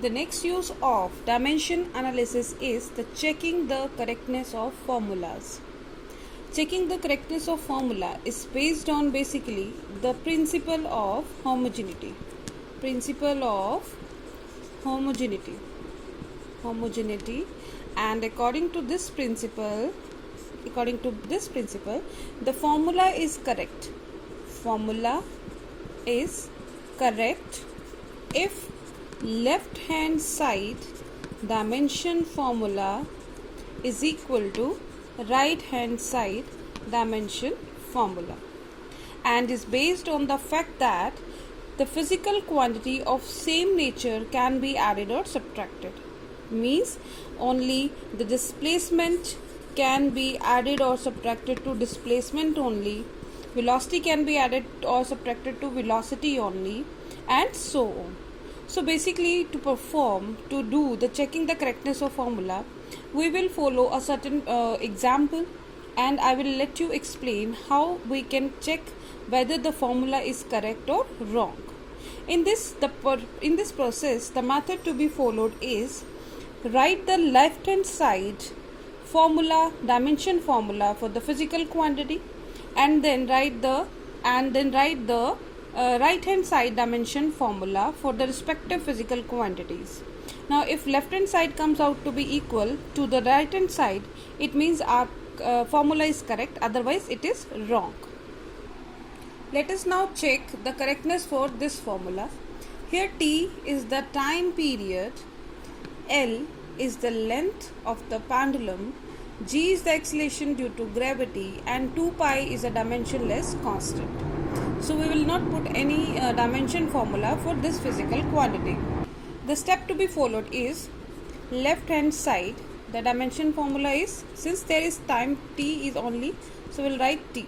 The next use of dimension analysis is the checking the correctness of formulas. Checking the correctness of formula is based on basically the principle of homogeneity. Principle of homogeneity. And according to this principle, the formula is correct. Formula is correct if left hand side dimension formula is equal to right hand side dimension formula, and is based on the fact that the physical quantity of same nature can be added or subtracted. Means only the displacement can be added or subtracted to displacement only, velocity can be added or subtracted to velocity only, and so on. So basically, to do the checking the correctness of formula, we will follow a certain example, and I will let you explain how we can check whether the formula is correct or wrong. In this process, the method to be followed is write the left hand side formula, dimension formula for the physical quantity, and then write the right hand side dimension formula for the respective physical quantities. Now if left hand side comes out to be equal to the right hand side, it means our formula is correct, otherwise it is wrong. Let us now check the correctness for this formula. Here T is the time period, L is the length of the pendulum, G is the acceleration due to gravity, and 2 pi is a dimensionless constant. So we will not put any dimension formula for this physical quantity. The step to be followed is left hand side. The dimension formula is, since there is time T is only, so we will write T.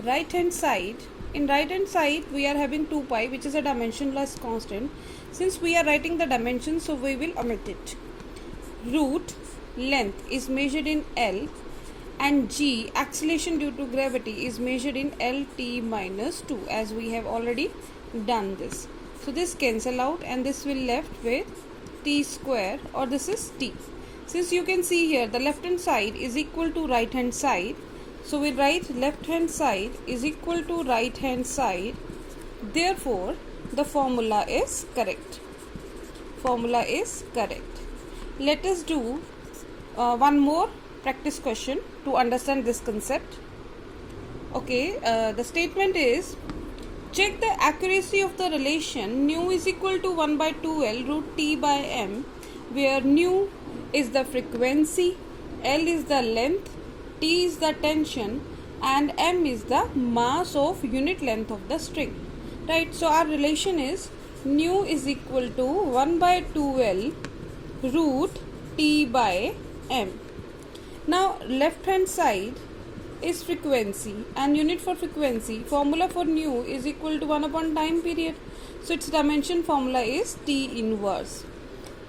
Right hand side, in right hand side we are having 2 pi, which is a dimensionless constant. Since we are writing the dimension, so we will omit it. Root length is measured in L, and G, acceleration due to gravity, is measured in LT minus 2, as we have already done this. So this cancel out, and this will left with T square, or this is T. Since you can see here the left hand side is equal to right hand side, so we write left hand side is equal to right hand side. Therefore the formula is correct. Let us do one more practice question to understand this concept. Okay, the statement is, check the accuracy of the relation nu is equal to 1 by 2L root T by M, where nu is the frequency, L is the length, T is the tension, and M is the mass of unit length of the string. Right, so our relation is nu is equal to 1 by 2L root T by M. Now left hand side is frequency, and unit for frequency, formula for nu is equal to 1 upon time period. So its dimension formula is T inverse.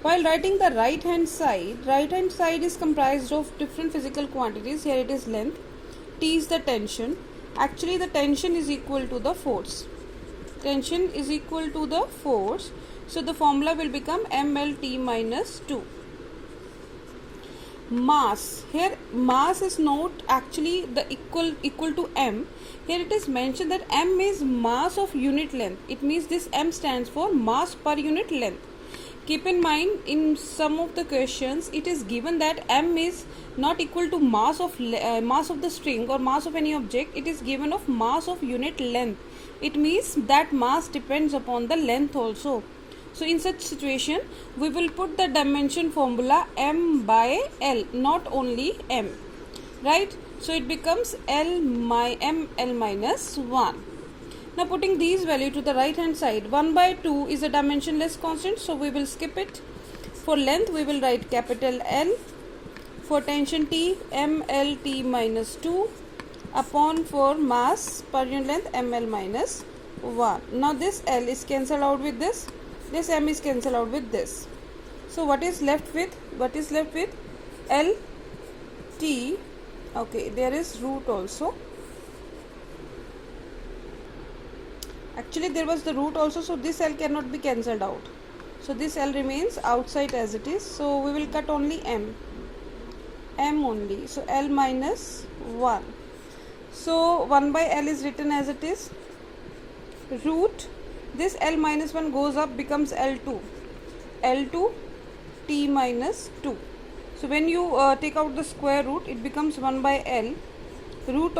While writing the right hand side is comprised of different physical quantities. Here it is length, T is the tension. Actually the tension is equal to the force. So the formula will become MLT minus 2. Mass, here mass is not actually the equal to M. Here it is mentioned that M is mass of unit length. It means this M stands for mass per unit length. Keep in mind, in some of the questions it is given that M is not equal to mass of the string or mass of any object. It is given of mass of unit length. It means that mass depends upon the length also. So in such situation, we will put the dimension formula M by L, not only M. Right? So it becomes ML minus 1. Now putting these values to the right hand side, 1 by 2 is a dimensionless constant, so we will skip it. For length, we will write capital L. For tension T, MLT minus 2 upon for mass per unit length ML minus 1. Now this L is cancelled out with this. This M is cancelled out with this. So what is left with? L T. Okay, there is root also. Actually there was the root also, so this L cannot be cancelled out. So this L remains outside as it is. So we will cut only M only. So L minus 1. So 1 by L is written as it is. Root this L minus 1 goes up, becomes L2. L2 T minus 2. So when you take out the square root, it becomes 1 by L. Root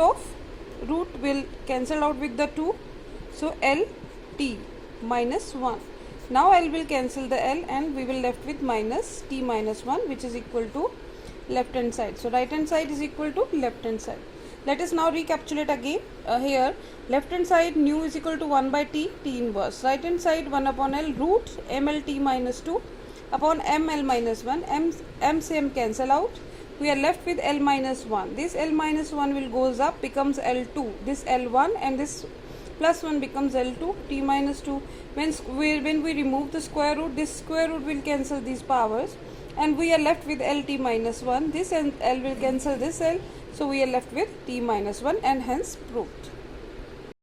will cancel out with the 2. So L T minus 1. Now L will cancel the L and we will left with minus T minus 1, which is equal to left hand side. So right hand side is equal to left hand side. Let us now recapitulate again. Here left hand side nu is equal to 1 by T inverse. Right hand side 1 upon L root MLT minus 2 upon ML minus 1. M same cancel out. We are left with L minus 1. This L minus 1 will goes up, becomes L2. This L1 and this plus 1 becomes L2 T minus 2. When we remove the square root, this square root will cancel these powers and we are left with LT minus 1. This L will cancel this L. So we are left with T minus 1 and hence proved.